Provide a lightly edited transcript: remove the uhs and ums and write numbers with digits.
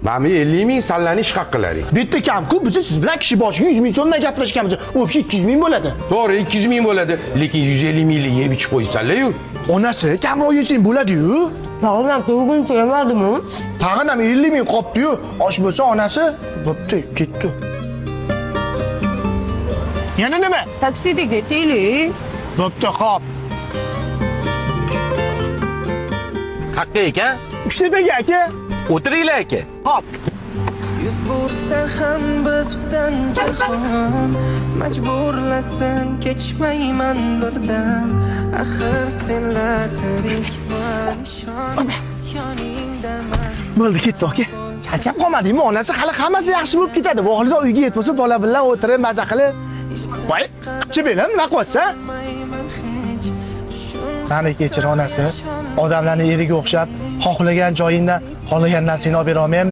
Mana 50 ming sallanish haqqilari. Bitta kam-ku, biz siz bilan kishi boshiga 100 ming so'mdan gaplashganmiz. O'bshi 200 ming bo'ladi. To'g'ri, 200 ming bo'ladi, lekin 150 minglik yeb ichib qo'ysanlar-yu. Onasi kamroq yesang bo'ladi-yu. Tag'in to'g'ri sevmadimi? Tag'in ham 50 ming qopdi-yu. Osh bo'lsa onasi bo'pti, ketdi. Yana nima? Taksida ketaylik. Bo'pti, xo'p. Haqqa ekan, Uchtepaga aka. o'tiringlar aka. Hop. Yuz bursa ham bizdan jahon majburlasin kechmayman birdan axir senlar tirikman ishon yoningdaman. Bo'ldi, ketdi aka. Charchab qolmadingmi? Onasi hali hammasi yaxshi bo'lib ketadi. Vohida uyga yetmasa bola bilan o'tirib maza qilib. Voy, qipchi belim, nima qilyapsan? Mani kechir onasi. Odamlarning eriga o'xshab, xohlagan joyingdan, xohlagan narsangni olib bera olmayman.